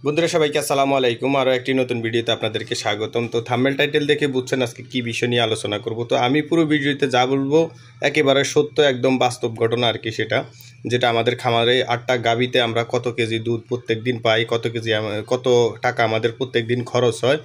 বন্ধুরা সবাইকে আসসালামু আলাইকুম। আরও একটি নতুন ভিডিওতে আপনাদেরকে স্বাগতম। তো থাম্বনেল টাইটেল দেখে বুঝছেন আজকে কী বিষয় নিয়ে আলোচনা করব। তো আমি পুরো ভিডিওতে যা বলবো একেবারে সত্য, একদম বাস্তব ঘটনা আর কি। যেটা আমাদের খামারে 8টা গাভীতে আমরা কত কেজি দুধ প্রত্যেক দিন পাই, কত টাকা আমাদের প্রত্যেক দিন খরচ হয়,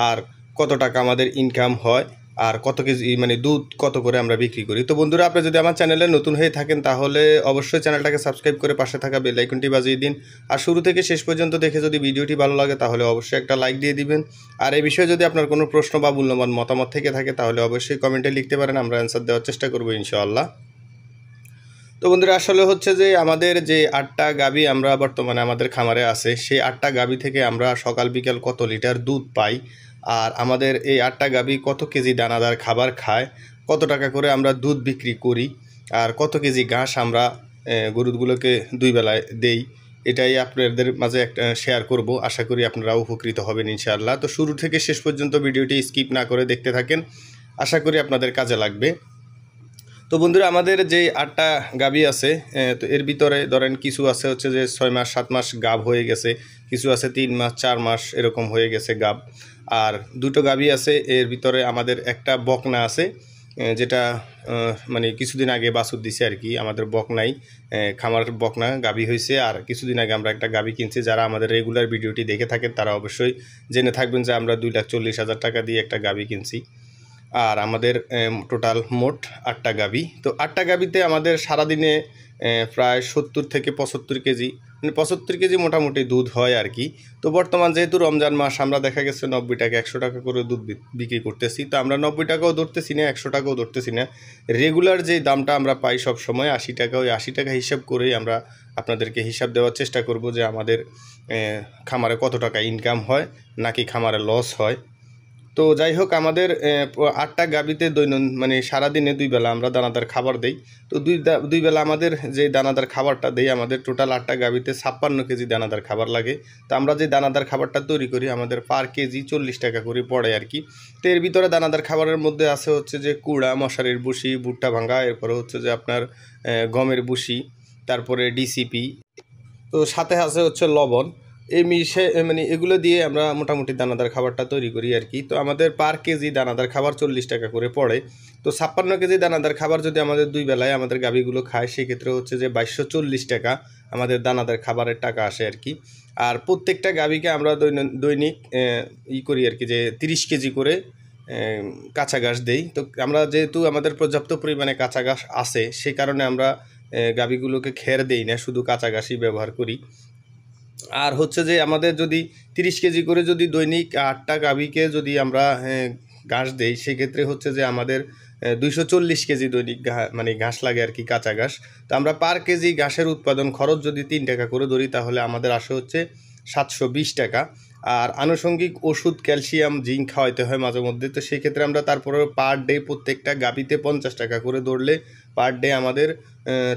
আর কত টাকা আমাদের ইনকাম হয়, আর কত কেজি দুধ কত করে আমরা বিক্রি করি। তো বন্ধুরা, আপনি যদি আমার চ্যানেলে নতুন হয়ে থাকেন তাহলে অবশ্যই চ্যানেলটাকে সাবস্ক্রাইব করে পাশে থাকা বেল আইকনটি বাজিয়ে দিন। আর শুরু থেকে শেষ পর্যন্ত দেখে যদি ভিডিওটি ভালো লাগে তাহলে অবশ্যই একটা লাইক দিয়ে দিবেন। আর এই বিষয়ে যদি আপনার কোনো প্রশ্ন বা মূল্যবান মতামত থেকে থাকে তাহলে অবশ্যই কমেন্টে লিখতে পারেন, আমরা অ্যান্সার দেওয়ার চেষ্টা করবো ইনশাআল্লাহ। তো বন্ধুরা, আসলে হচ্ছে যে আমাদের যে 8টা গাভী আমরা বর্তমানে আমাদের খামারে আছে, সেই 8টা গাভী থেকে আমরা সকাল বিকাল কত লিটার দুধ পাই, আর আমাদের এই 8টা গাভী কত কেজি দানাদার খাবার খায়, কত টাকা করে আমরা দুধ বিক্রি করি, আর কত কেজি ঘাস আমরা গরুগুলোকে 2 বেলায় দেই, এটাই আপনাদের মাঝে একটা শেয়ার করব। আশা করি আপনারা উপকৃত হবেন ইনশাআল্লাহ। তো শুরু থেকে শেষ পর্যন্ত ভিডিওটি স্কিপ না করে দেখতে থাকেন, আশা করি আপনাদের কাজে লাগবে। তো বন্ধুরা, আমাদের যে 8টা গাভী আছে, তো এর ভিতরে ধরেন কিছু আছে হচ্ছে যে 6 মাস 7 মাস গাভ হয়ে গেছে, কিছু আছে 3 মাস 4 মাস এরকম হয়ে গেছে গাভ, আর দুটো গাভী আছে। এর ভিতরে আমাদের একটা বকনা আছে, যেটা কিছুদিন আগে বাছুর দিছে আর কি। আমাদের বকনাই খামার বকনা গাভী হয়েছে, আর কিছুদিন আগে আমরা একটা গাভী কিনছি। যারা আমাদের রেগুলার ভিডিওটি দেখে থাকেন তারা অবশ্যই জেনে থাকবেন যে আমরা 2,40,000 টাকা দিয়ে একটা গাভী কিনছি। আর আমাদের টোটাল মোট 8টা গাভী। তো 8টা গাভীতে আমাদের সারাদিনে প্রায় 70 থেকে 75 কেজি, 75 কেজি মোটামুটি দুধ হয় আর কি। তো বর্তমান যেহেতু রমজান মাস, আমরা দেখা গেছে 90 টাকা 100 টাকা করে দুধ বিক্রি করতেছি। তো আমরা 90 টাকাও ধরতেছি না, 100 টাকাও ধরতেছি না, রেগুলার যে দামটা আমরা পাই সব সময় 80 টাকা। ওই 80 টাকা হিসাব করেই আমরা আপনাদেরকে হিসাব দেওয়ার চেষ্টা করব যে আমাদের খামারে কত টাকা ইনকাম হয় নাকি খামারে লস হয়। তো যাই হোক, আমাদের 8টা গাভীতে সারাদিনে 2 বেলা আমরা দানাদার খাবার দেই। তো দুই বেলা আমাদের যে দানাদার খাবারটা দেই, আমাদের টোটাল 8টা গাভীতে 56 কেজি দানাদার খাবার লাগে। তো আমরা যে দানাদার খাবারটা তৈরি করি আমাদের পার কেজি 40 টাকা করে পড়ে আর কি। তো এর ভিতরে দানাদার খাবারের মধ্যে আছে হচ্ছে যে কুড়া, মশারির ভুসি, ভুট্টা ভাঙা, এরপরে হচ্ছে যে আপনার গমের ভুসি, তারপরে ডিসিপি, তো সাথে আছে হচ্ছে লবণ। এই মিশে এগুলো দিয়ে আমরা মোটামুটি দানাদার খাবারটা তৈরি করি আর কি। তো আমাদের পার কেজি দানাদার খাবার 40 টাকা করে পড়ে। তো 56 কেজি দানাদার খাবার যদি আমাদের 2 বেলায় আমাদের গাভীগুলো খায়, সেক্ষেত্রে হচ্ছে যে 2240 টাকা আমাদের দানাদার খাবারের টাকা আসে আর কি। আর প্রত্যেকটা গাভীকে আমরা দৈনিক করি আর কি, যে 30 কেজি করে কাঁচা ঘাস দেই। তো আমরা যেহেতু আমাদের পর্যাপ্ত পরিমাণে কাঁচা ঘাস আছে, সেই কারণে আমরা গাভীগুলোকে খের দেই না, শুধু কাঁচা ঘাসই ব্যবহার করি। আর হচ্ছে যে আমাদের যদি 30 কেজি করে যদি দৈনিক 8টা গাভীকে যদি আমরা ঘাস দেই, সেক্ষেত্রে হচ্ছে যে আমাদের 240 কেজি দৈনিক ঘাস লাগে আর কি, কাঁচা ঘাস। তো আমরা পার কেজি ঘাসের উৎপাদন খরচ যদি 3 টাকা করে ধরি তাহলে আমাদের আসে হচ্ছে 720 টাকা। আর আনুষঙ্গিক ওষুধ, ক্যালসিয়াম, জিঙ্ক খাওয়াইতে হয় মাঝে মধ্যে। তো সেক্ষেত্রে আমরা তারপরে পার ডে প্রত্যেকটা গাভীতে 50 টাকা করে ধরলে পার ডে আমাদের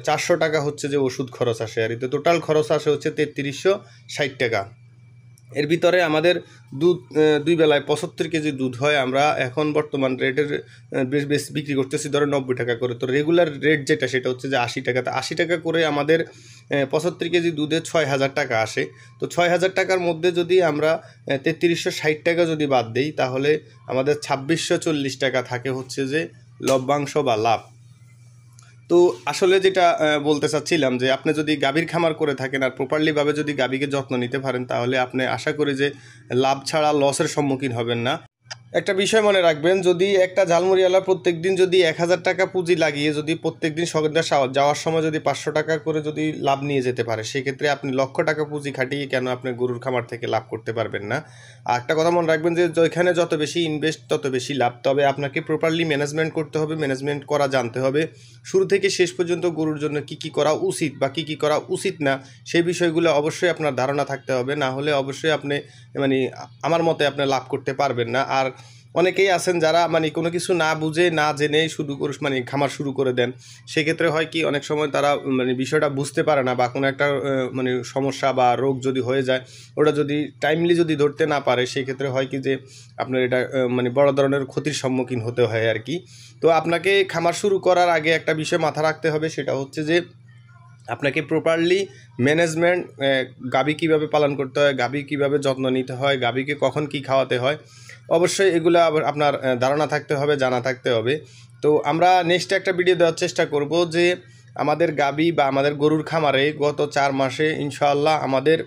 400 টাকা হচ্ছে যে ওষুধ খরচ আসে আর তো টোটাল খরচ আসে হচ্ছে 3360 টাকা। এর ভিতরে আমাদের দুধ 2 বেলায় 75 কেজি দুধ হয়। আমরা এখন বর্তমান রেটের বেশ বিক্রি করতেছি ধরো 90 টাকা করে। তো রেগুলার রেট যেটা সেটা হচ্ছে যে 80 টাকা। তো 80 টাকা করে আমাদের 75 কেজি দুধে 6000 টাকা আসে। তো 6000 টাকার মধ্যে যদি আমরা 3360 টাকা যদি বাদ দিই তাহলে আমাদের 2640 টাকা থাকে হচ্ছে যে লভ্যাংশ বা লাভ। তো আসলে যেটা বলতে চাচ্ছিলাম যে আপনি যদি গাভীর খামার করে থাকেন আর প্রপারলিভাবে যদি গাভীকে যত্ন নিতে পারেন তাহলে আপনি আশা করি যে লাভ ছাড়া লসের সম্মুখীন হবেন না। একটা বিষয় মনে রাখবেন, যদি একটা ঝালমুড়িওয়ালা প্রত্যেক দিন যদি 1000 টাকা পুঁজি লাগিয়ে যদি প্রত্যেক দিন সন্ধ্যা যাওয়ার সময় যদি 500 টাকা করে যদি লাভ নিয়ে যেতে পারে, সেক্ষেত্রে আপনি লক্ষ টাকা পুঁজি খাটিয়ে কেন আপনি গরুর খামার থেকে লাভ করতে পারবেন না। আর একটা কথা মনে রাখবেন যে যেখানে যত বেশি ইনভেস্ট তত বেশি লাভ। তবে আপনাকে প্রপারলি ম্যানেজমেন্ট করতে হবে, ম্যানেজমেন্ট করা জানতে হবে। শুরু থেকে শেষ পর্যন্ত গরুর জন্য কী কী করা উচিত বা কী কী করা উচিত না সেই বিষয়গুলো অবশ্যই আপনার ধারণা থাকতে হবে, না হলে অবশ্যই আপনি আমার মতে আপনি লাভ করতে পারবেন না। আর অনেকেই আছেন যারা কোনো কিছু না বুঝে না জেনে শুরু করে খামার শুরু করে দেন। সেক্ষেত্রে হয় কি, অনেক সময় তারা বিষয়টা বুঝতে পারে না, বা কোনো একটা সমস্যা বা রোগ যদি হয়ে যায়, ওটা যদি টাইমলি যদি ধরতে না পারে, সেক্ষেত্রে হয় কি যে আপনার এটা বড় ধরনের ক্ষতির সম্মুখীন হতে হয় আর কি। তো আপনাকে খামার শুরু করার আগে একটা বিষয় মাথা রাখতে হবে, সেটা হচ্ছে যে আপনাকে প্রপারলি ম্যানেজমেন্ট, গাভী কীভাবে পালন করতে হয়, গাভী কীভাবে যত্ন নিতে হয়, গাভীকে কখন কি খাওয়াতে হয়, অবশ্যই এগুলো আবার আপনার ধারণা থাকতে হবে, জানা থাকতে হবে। তো আমরা নেক্সট একটা ভিডিও দেওয়ার চেষ্টা করব যে আমাদের গাভী বা আমাদের গরুর খামারে গত 4 মাসে ইনশাআল্লাহ আমাদের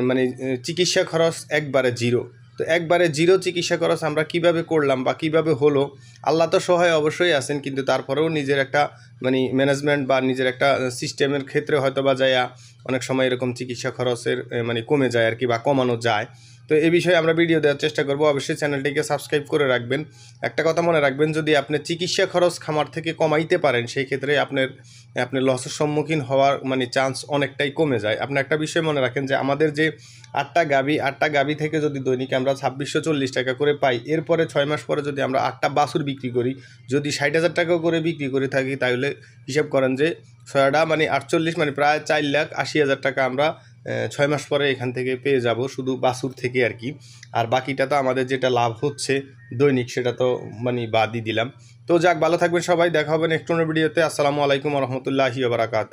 মানে চিকিৎসা খরচ একবারে জিরো। তো একবারে জিরো চিকিৎসা খরচ আমরা কিভাবে করলাম বা কিভাবে হলো, আল্লাহ তো সহায় অবশ্যই আছেন, কিন্তু তারপরেও নিজের একটা মানে ম্যানেজমেন্ট বা নিজের একটা সিস্টেমের ক্ষেত্রে হয়তো বা যায় অনেক সময় এরকম চিকিৎসা খরচের মানে কমে যায় আর কি, বা কমানো যায়। তো এই বিষয়ে আমরা ভিডিও দেওয়ার চেষ্টা করব। অবশ্যই চ্যানেলটিকে সাবস্ক্রাইব করে রাখবেন। একটা কথা মনে রাখবেন, যদি আপনি চিকিৎসা খরচ খামার থেকে কমাইতে পারেন সেই ক্ষেত্রে আপনি লসের সম্মুখীন হওয়ার মানে চান্স অনেকটাই কমে যায়। আপনি একটা বিষয় মনে রাখেন যে আমাদের যে 8টা গাভী থেকে যদি দৈনিক আমরা 2640 টাকা করে পাই, এরপরে 6 মাস পরে যদি আমরা 8টা বাছুর বিক্রি করি, যদি 60,000 টাকা করে বিক্রি করে থাকি, তাহলে হিসাব করেন যে 6টা মানে 48 মানে প্রায় 4,80,000 টাকা আমরা 6 মাস পরে এখান থেকে পেয়ে যাব শুধু বাছুর থেকে আর কি। আর বাকিটা তো আমাদের যেটা লাভ হচ্ছে দৈনিক, সেটা তো মানে বাদই দিলাম। তো যাক, ভালো থাকবেন সবাই, দেখা হবে নেক্সট কোনো ভিডিওতে। আসসালামু আলাইকুম ওয়া রাহমাতুল্লাহি ওয়া বারাকাতুহু।